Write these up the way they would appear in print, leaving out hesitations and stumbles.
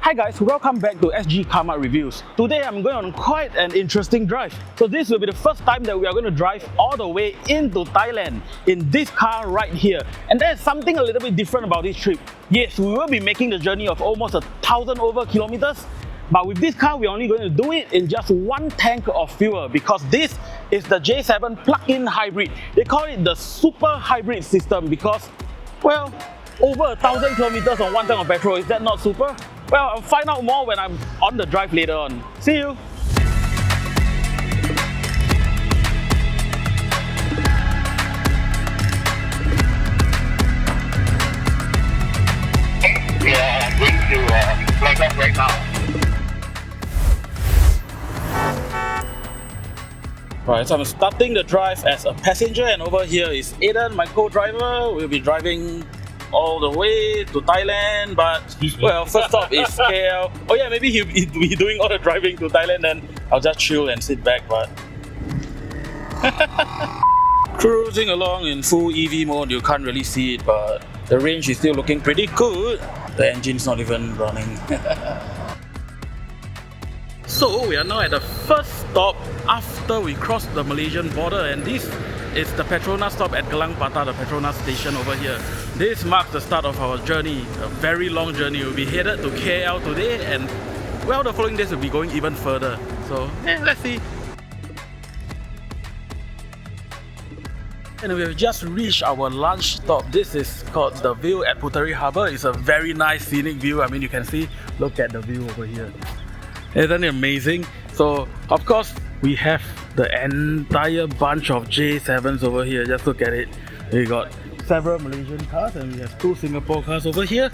Hi guys, welcome back to Sgcarmart Reviews. Today I'm going on quite an interesting drive. So this will be the first time that we are going to drive all the way into Thailand in this car right here. And there's something a little bit different about this trip. Yes, we will be making the journey of almost 1,000 over kilometers. But with this car, we're only going to do it in just one tank of fuel because this is the J7 plug-in hybrid. They call it the super hybrid system because, well, over 1,000 kilometers on one tank of petrol, is that not super? Well, I'll find out more when I'm on the drive later on. See you! We are going to flag off right now. Right, so I'm starting the drive as a passenger, and over here is Aiden, my co-driver. We'll be driving all the way to Thailand, but well, first stop is KL. Oh yeah, maybe he'll be doing all the driving to Thailand, then I'll just chill and sit back, but cruising along in full EV mode, you can't really see it, but the range is still looking pretty good. The engine's not even running. So we are now at the first stop after we cross the Malaysian border, and this is the Petronas stop at Gelang Patah, the Petronas station over here. This marks the start of our journey, a very long journey. We'll be headed to KL today, and well, the following days will be going even further. So let's see. And we have just reached our lunch stop. This is called the view at Puteri Harbour. It's a very nice scenic view. I mean, you can see, look at the view over here. Isn't it amazing? So, of course, we have the entire bunch of J7s over here. Just look at it. We got several Malaysian cars and we have 2 Singapore cars over here.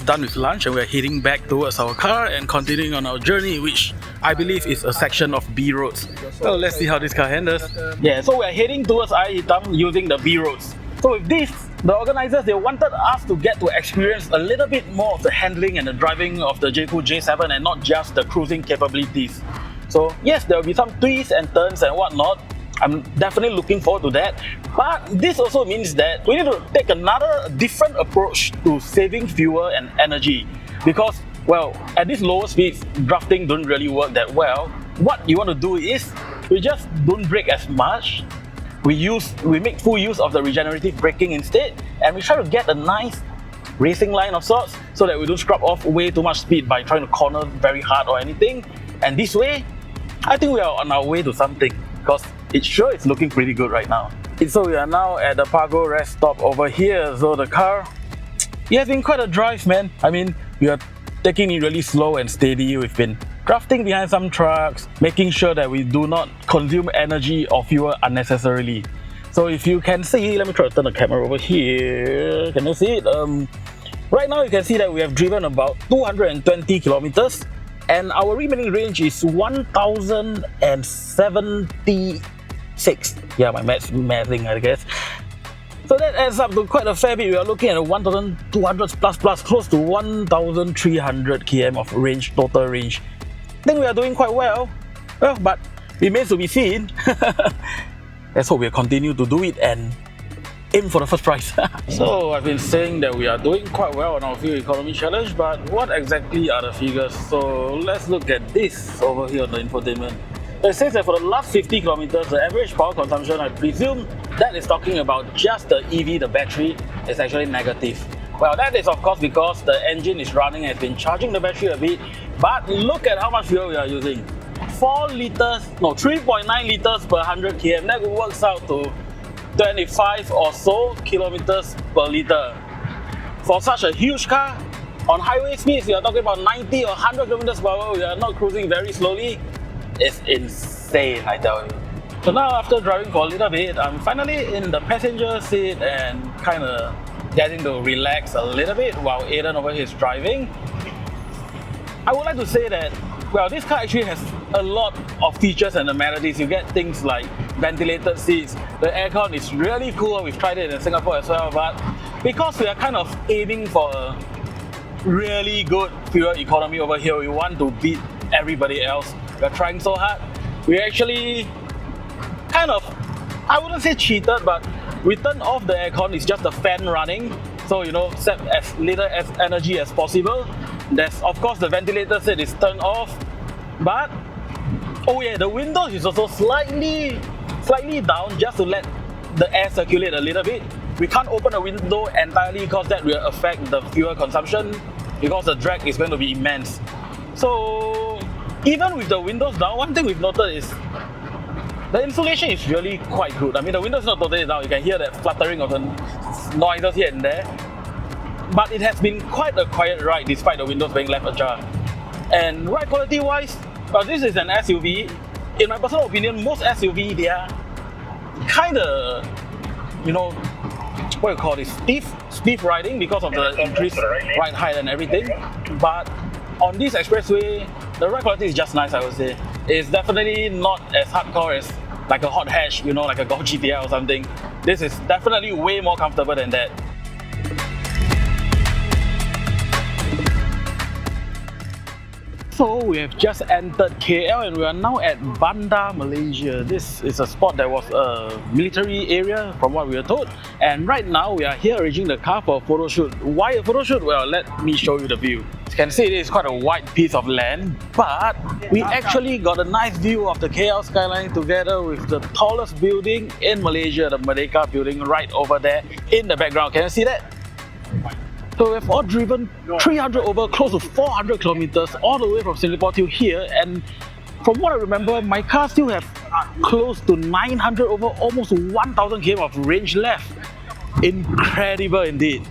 Done with lunch, and we're heading back towards our car and continuing on our journey, which I believe is a section of B roads. So let's see how this car handles. Yeah, so we're heading towards Air Hitam using the B roads. So with this, the organisers, they wanted us to get to experience a little bit more of the handling and the driving of the Jaecoo J7 and not just the cruising capabilities. So yes, there will be some twists and turns and whatnot. I'm definitely looking forward to that. But this also means that we need to take another different approach to saving fuel and energy. Because, well, at these lower speeds, drafting don't really work that well. What you want to do is, we just don't brake as much. We make full use of the regenerative braking instead, and we try to get a nice racing line of sorts so that we don't scrub off way too much speed by trying to corner very hard or anything. And this way, I think we are on our way to something because it sure is looking pretty good right now. So we are now at the Pago rest stop over here. So the car, it has been quite a drive, man. I mean, we are taking it really slow and steady. We've been drafting behind some trucks, making sure that we do not consume energy or fuel unnecessarily. So if you can see, let me try to turn the camera over here. Can you see it? Right now you can see that we have driven about 220 kilometers and our remaining range is 1,076. Yeah, my mathing, I guess. So that adds up to quite a fair bit. We are looking at 1,200 plus, close to 1,300 km of range, total range. I think we are doing quite well. Well, but remains to be seen. Let's hope we'll continue to do it and aim for the first prize. So I've been saying that we are doing quite well on our fuel economy challenge, but what exactly are the figures? So let's look at this over here on the infotainment. It says that for the last 50 kilometers, the average power consumption, I presume that is talking about just the EV, the battery, is actually negative. Well, that is of course because the engine is running and has been charging the battery a bit, but look at how much fuel we are using. 3.9 liters per 100 km. That works out to 25 or so kilometers per liter. For such a huge car, on highway speeds, we are talking about 90 or 100 kilometers per hour. We are not cruising very slowly. It's insane, I tell you. So now after driving for a little bit, I'm finally in the passenger seat and kind of getting to relax a little bit while Aiden over here is driving. I would like to say that, well, this car actually has a lot of features and amenities. You get things like ventilated seats. The aircon is really cool. We've tried it in Singapore as well, but because we are kind of aiming for a really good fuel economy over here, we want to beat everybody else. We're trying so hard. We actually kind of, I wouldn't say cheated, but We turn off the aircon, it's just the fan running. So, you know, set as little as energy as possible. There's, of course, the ventilator set is turned off. But, oh yeah, the windows is also slightly down just to let the air circulate a little bit. We can't open the window entirely because that will affect the fuel consumption because the drag is going to be immense. So even with the windows down, one thing we've noted is the insulation is really quite good. I mean, the windows not totally down, you can hear that fluttering of the noises here and there. But it has been quite a quiet ride despite the windows being left ajar. And ride quality wise, this is an SUV. In my personal opinion, most SUV, they are kinda, you know, what you call this, stiff riding because of the increased ride height and everything. But on this expressway, the ride quality is just nice, I would say. It's definitely not as hardcore as like a hot hatch, you know, like a Golf GTI or something. This is definitely way more comfortable than that. So we have just entered KL and we are now at Bandar, Malaysia. This is a spot that was a military area from what we were told. And right now we are here arranging the car for a photo shoot. Why a photo shoot? Well, let me show you the view. As you can see, it is quite a wide piece of land, but we actually got a nice view of the KL skyline together with the tallest building in Malaysia, the Merdeka building right over there in the background. Can you see that? So we've all driven 300 over close to 400 kilometers all the way from Singapore to here, and from what I remember, my car still have close to 900 over, almost 1000 km of range left. Incredible indeed.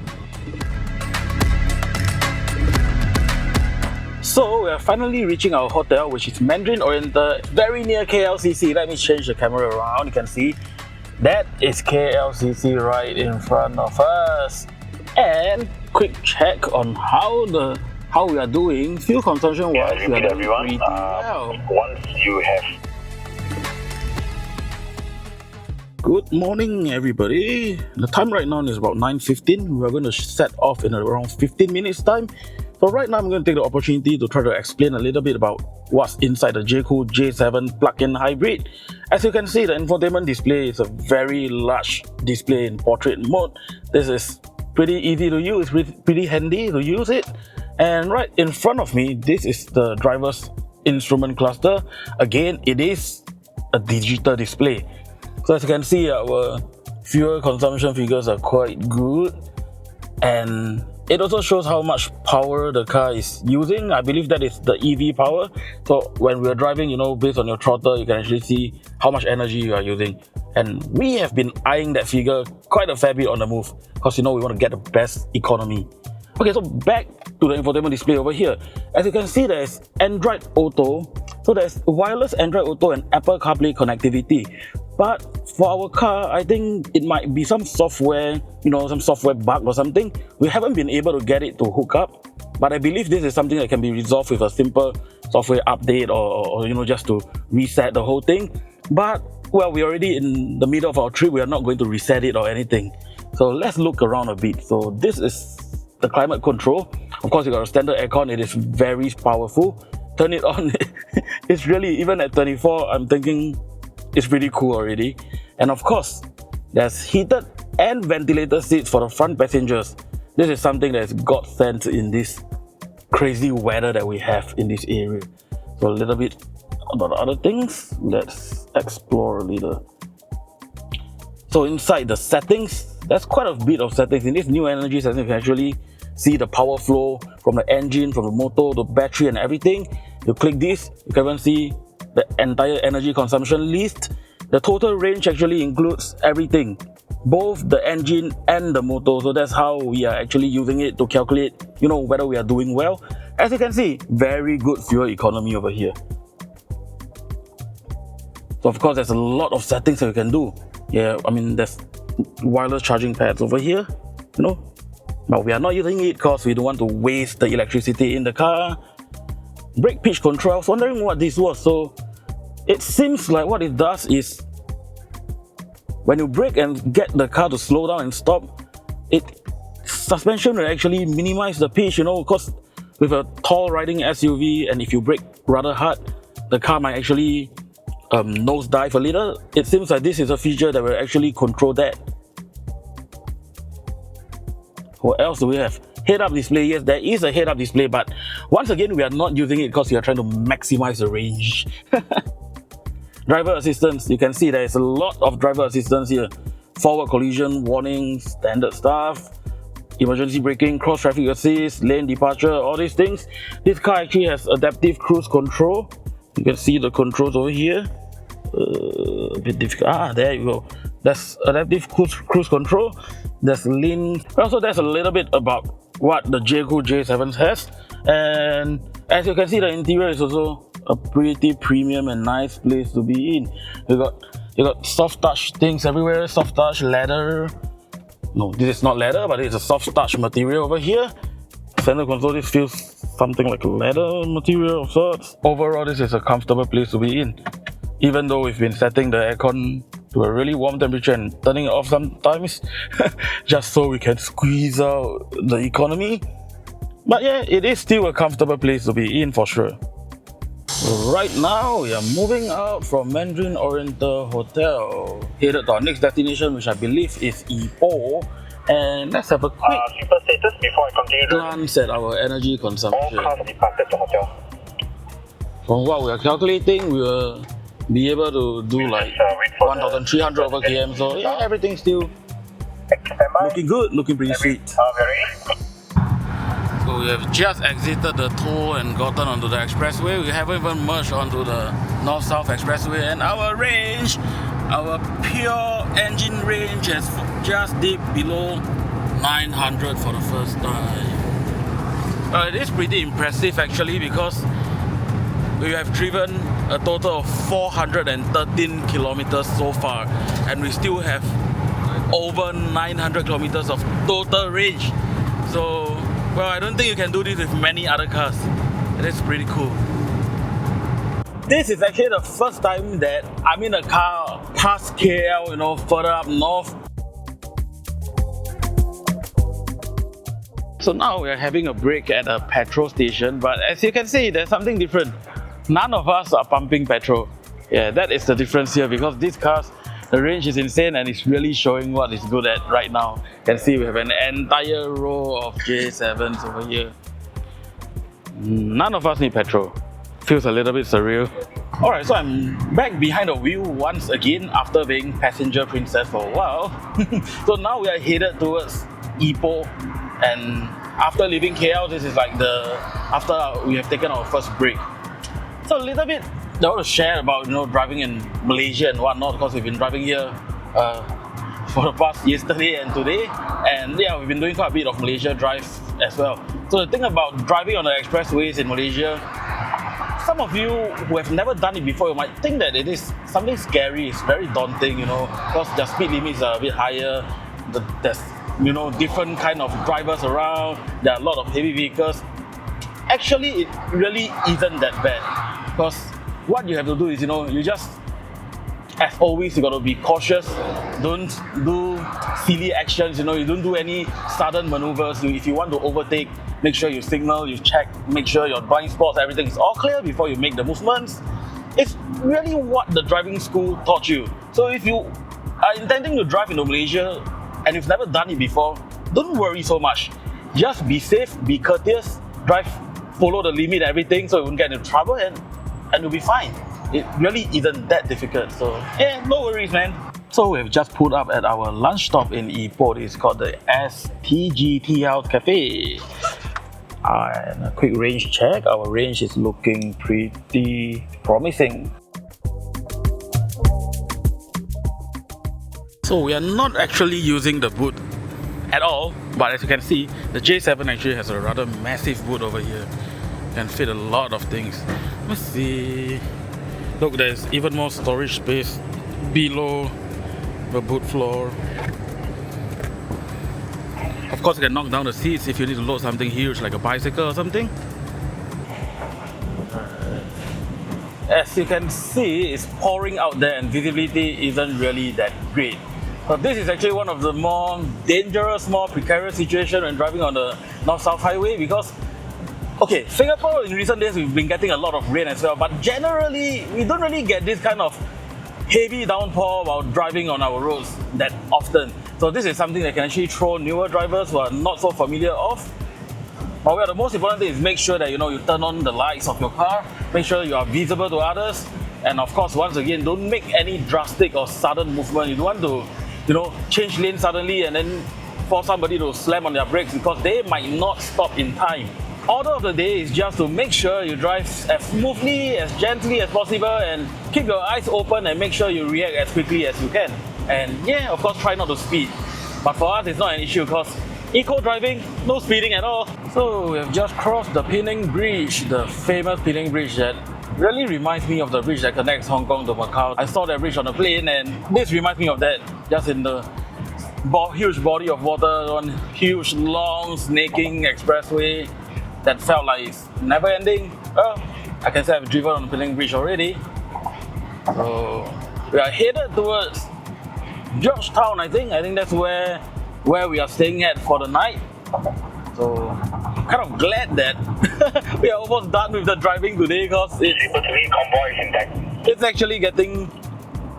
So we are finally reaching our hotel, which is Mandarin Oriental, very near KLCC. Let me change the camera around. You can see that is KLCC right in front of us. And quick check on how we are doing. Fuel consumption wise, we are doing pretty well. Once you have. Good morning, everybody. The time right now is about 9:15. We are going to set off in around 15 minutes time. So right now I'm going to take the opportunity to try to explain a little bit about what's inside the Jaecoo J7 plug-in hybrid. As you can see, the infotainment display is a very large display in portrait mode. This is pretty easy to use, pretty handy to use it. And right in front of me, this is the driver's instrument cluster. Again, it is a digital display. So as you can see, our fuel consumption figures are quite good. And it also shows how much power the car is using. I believe that is the EV power. So when we are driving, you know, based on your throttle, you can actually see how much energy you are using. And we have been eyeing that figure quite a fair bit on the move because, you know, we want to get the best economy. Okay, so back to the infotainment display over here. As you can see, there's Android Auto. So there's wireless Android Auto and Apple CarPlay connectivity. But for our car, I think it might be some software, you know, some software bug or something. We haven't been able to get it to hook up. But I believe this is something that can be resolved with a simple software update or you know, just to reset the whole thing. But well, we're already in the middle of our trip. We are not going to reset it or anything. So let's look around a bit. So this is the climate control. Of course, you got a standard aircon. It is very powerful. Turn it on. It's really, even at 24, I'm thinking it's pretty cool already. And of course, there's heated and ventilated seats for the front passengers. This is something that's godsend in this crazy weather that we have in this area. So a little bit about other things, let's explore a little. So inside the settings, there's quite a bit of settings. In this new energy setting, you can actually see the power flow from the engine, from the motor, the battery and everything. You click this, you can even see the entire energy consumption list. The total range actually includes everything, both the engine and the motor. So that's how we are actually using it to calculate, you know, whether we are doing well. As you can see, very good fuel economy over here. So of course, there's a lot of settings that you can do. Yeah, I mean, there's wireless charging pads over here, you know, but we are not using it because we don't want to waste the electricity in the car. Brake pitch control, I was wondering what this was. So it seems like what it does is when you brake and get the car to slow down and stop, suspension will actually minimize the pitch, you know, because with a tall riding SUV and if you brake rather hard, the car might actually nosedive a little. It seems like this is a feature that will actually control that. What else do we have? Head-up display. Yes, there is a head-up display, but once again, we are not using it because we are trying to maximize the range. Driver assistance. You can see there is a lot of driver assistance here. Forward collision warning, standard stuff, emergency braking, cross traffic assist, lane departure, all these things. This car actually has adaptive cruise control. You can see the controls over here. A bit difficult. There you go. That's adaptive cruise control. There's lane. Also, there's a little bit about what the Jaecoo J7 has. And as you can see, the interior is also a pretty premium and nice place to be in. You got soft touch things everywhere. Soft touch leather. No, this is not leather, but it's a soft touch material over here. Center console, this feels something like leather material of sorts. Overall, this is a comfortable place to be in. Even though we've been setting the aircon to a really warm temperature and turning it off sometimes, just so we can squeeze out the economy. But yeah, it is still a comfortable place to be in for sure. Right now, we are moving out from Mandarin Oriental Hotel, headed to our next destination, which I believe is Ipoh. And let's have a quick Super status before I continue. glance at our energy All consumption. cars departed the hotel. From what we are calculating, we will be able to do like 1,300 over km. So yeah, everything's still looking good, looking pretty sweet. We're So we have just exited the toll and gotten onto the expressway. We haven't even merged onto the North-South Expressway, and our range, our pure engine range has just dipped below 900 for the first time. It is pretty impressive actually, because we have driven a total of 413 kilometers so far, and we still have over 900 kilometers of total range. So, well, I don't think you can do this with many other cars. It is pretty cool. This is actually the first time that I'm in a car past KL, further up north. So now we're having a break at a petrol station, but as you can see, there's something different. None of us are pumping petrol. Yeah, that is the difference here, because these cars, the range is insane and it's really showing what it's good at right now. You can see we have an entire row of J7s over here. None of us need petrol. Feels a little bit surreal. Alright, so I'm back behind the wheel once again after being passenger princess for a while. So now we are headed towards Ipoh, and after leaving KL, this is like after we have taken our first break. So a little bit I want to share about driving in Malaysia and whatnot, because we've been driving here for the past yesterday and today, and yeah, we've been doing quite a bit of Malaysia drive as well. So the thing about driving on the expressways in Malaysia, some of you who have never done it before, you might think that it is something scary. It's very daunting, because the speed limits are a bit higher. There's different kind of drivers around. There are a lot of heavy vehicles. Actually, it really isn't that bad, because what you have to do is, you just, as always, you got to be cautious. Don't do silly actions, you don't do any sudden maneuvers. If you want to overtake, make sure you signal, you check, make sure your blind spots, everything is all clear before you make the movements. It's really what the driving school taught you. So if you are intending to drive into Malaysia and you've never done it before, don't worry so much. Just be safe, be courteous, drive, follow the limit, everything, so you won't get into trouble, and you'll be fine. It really isn't that difficult, so yeah, no worries, man. So we've just pulled up at our lunch stop in Ipoh. It's called the SGT House Cafe. And a quick range check. Our range is looking pretty promising. So we are not actually using the boot at all, but as you can see, the J7 actually has a rather massive boot over here. Can fit a lot of things. Let's see. Look, there's even more storage space below the boot floor. Of course, you can knock down the seats if you need to load something huge like a bicycle or something. As you can see, it's pouring out there and visibility isn't really that great. But this is actually one of the more dangerous, more precarious situations when driving on the North-South Highway, because okay, Singapore in recent days we've been getting a lot of rain as well, but generally we don't really get this kind of heavy downpour while driving on our roads that often. So this is something that can actually throw newer drivers who are not so familiar of. However, the most important thing is make sure that you turn on the lights of your car, make sure you are visible to others, and of course, once again, don't make any drastic or sudden movement. You don't want to, change lane suddenly and then force somebody to slam on their brakes because they might not stop in time. Order of the day is just to make sure you drive as smoothly, as gently as possible, and keep your eyes open and make sure you react as quickly as you can. And yeah, of course, try not to speed. But for us, it's not an issue because eco driving, no speeding at all. So we have just crossed the Penang Bridge, the famous Penang Bridge that really reminds me of the bridge that connects Hong Kong to Macau. I saw that bridge on a plane and this reminds me of that, just in the huge body of water, one huge, long, snaking expressway that felt like it's never ending. Well, I can say I've driven on the Penang Bridge already. So we are headed towards Georgetown, I think. I think that's where we are staying at for the night. So I'm kind of glad that we are almost done with the driving today because it's actually getting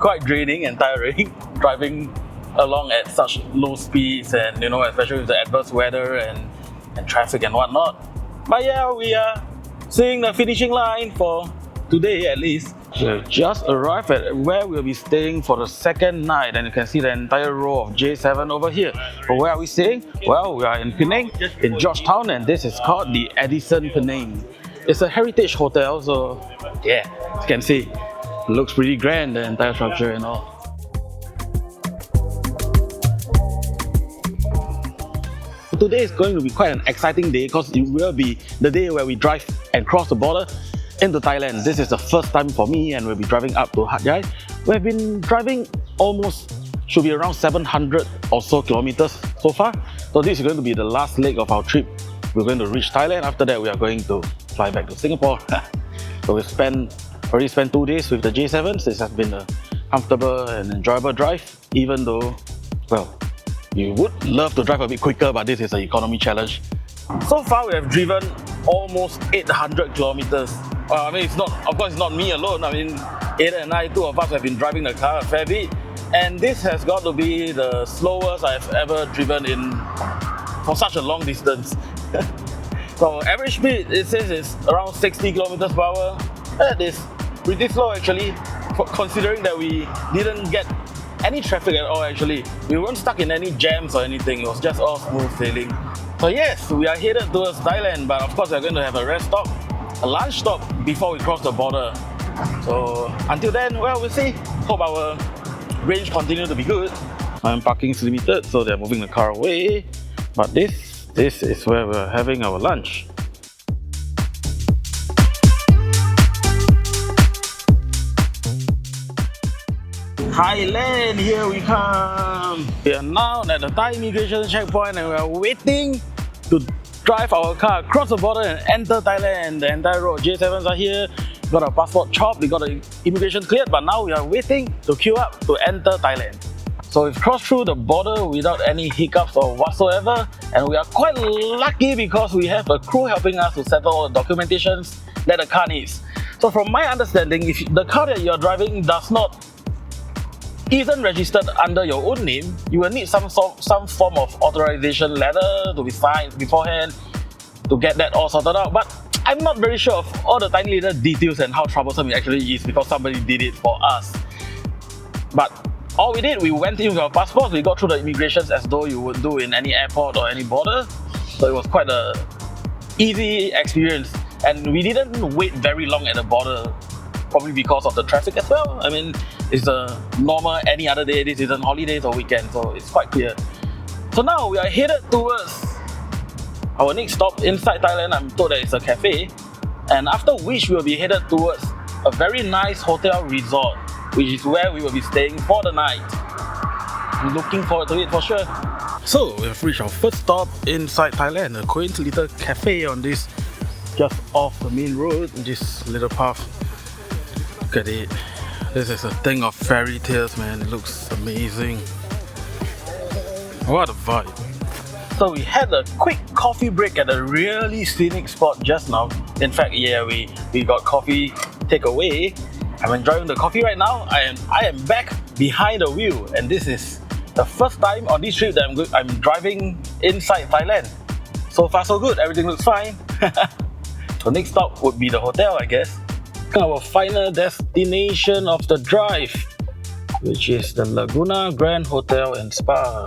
quite draining and tiring driving along at such low speeds, and especially with the adverse weather and traffic and whatnot. But yeah, we are seeing the finishing line for today at least. We have just arrived at where we'll be staying for the second night, and you can see the entire row of J7 over here. But where are we staying? Well, we are in Penang, in Georgetown, and this is called the Edison Penang. It's a heritage hotel, so yeah, you can see it looks pretty grand, the entire structure and all. Today is going to be quite an exciting day because it will be the day where we drive and cross the border into Thailand. This is the first time for me and we'll be driving up to Hat Yai. We've been driving should be around 700 or so kilometers so far. So this is going to be the last leg of our trip. We're going to reach Thailand. After that, we are going to fly back to Singapore. So we've already spent 2 days with the J7s. This has been a comfortable and enjoyable drive, even though, well, you would love to drive a bit quicker, but this is an economy challenge. So far, we have driven almost 800 kilometers. It's not me alone. Ada and I, two of us have been driving the car a fair bit, and this has got to be the slowest I've ever driven for such a long distance. So average speed, it says it's around 60 kilometers per hour. That is pretty slow actually, considering that we didn't get any traffic at all actually. We weren't stuck in any jams or anything, it was just all smooth sailing. So yes, we are headed towards Thailand, but of course we're going to have a rest stop, a lunch stop before we cross the border. So until then, well, we'll see. Hope our range continues to be good. Parking is limited, so they're moving the car away. But this is where we're having our lunch. Thailand, here we come! We are now at the Thai immigration checkpoint and we are waiting to drive our car across the border and enter Thailand. The entire row of J7s are here. We got our passport chopped, we got the immigration cleared, but now we are waiting to queue up to enter Thailand. So we've crossed through the border without any hiccups or whatsoever, and we are quite lucky because we have a crew helping us to settle all the documentations that the car needs. So from my understanding, if the car that you're driving isn't registered under your own name, you will need some form of authorization letter to be signed beforehand to get that all sorted out. But I'm not very sure of all the tiny little details and how troublesome it actually is because somebody did it for us. But all we did, we went in with our passports, we got through the immigrations as though you would do in any airport or any border. So it was quite an easy experience. And we didn't wait very long at the border, probably because of the traffic as well. It's a normal any other day. This isn't holidays or weekend, so it's quite clear. So now we are headed towards our next stop inside Thailand. I'm told that it's a cafe, and after which we will be headed towards a very nice hotel resort, which is where we will be staying for the night. I'm looking forward to it for sure. So we have reached our first stop inside Thailand, a quaint little cafe on this just off the main road, this little path. Look at it. This is a thing of fairy tales, man. It looks amazing. What a vibe. So we had a quick coffee break at a really scenic spot just now. In fact, yeah, we got coffee takeaway. I'm enjoying the coffee right now. I am back behind the wheel, and this is the first time on this trip that I'm driving inside Thailand. So far so good, everything looks fine. So next stop would be the hotel, I guess. Our final destination of the drive, which is the Laguna Grand Hotel and Spa.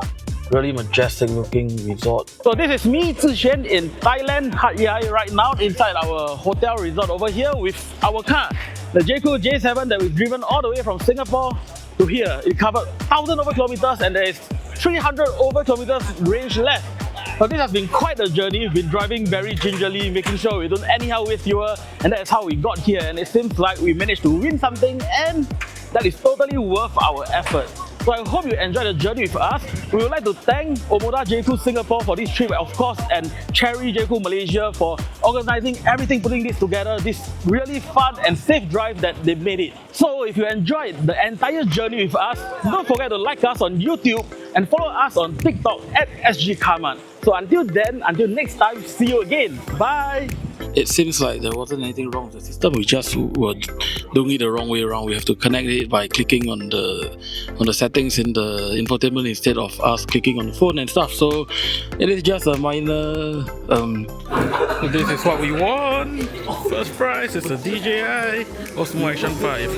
Really majestic looking resort. So this is me, Zixuan, in Thailand, Hat Yai, right now inside our hotel resort over here with our car, the Jaecoo J7 that we've driven all the way from Singapore to here. It covered 1,000 over kilometers and there is 300 over kilometers range left. So this has been quite a journey. We've been driving very gingerly, making sure we don't anyhow waste fuel, and that's how we got here. And it seems like we managed to win something, and that is totally worth our effort. So I hope you enjoyed the journey with us. We would like to thank Omoda Jaecoo Singapore for this trip, of course, and Cherry Jaecoo Malaysia for organising everything, putting this together, this really fun and safe drive that they made it. So if you enjoyed the entire journey with us, don't forget to like us on YouTube and follow us on TikTok at Sgcarmart. So until then, until next time, see you again. Bye! It seems like there wasn't anything wrong with the system. We just were doing it the wrong way around. We have to connect it by clicking on the settings in the infotainment instead of us clicking on the phone and stuff. So it is just a minor. This is what we won. First prize is a DJI Osmo Action 5.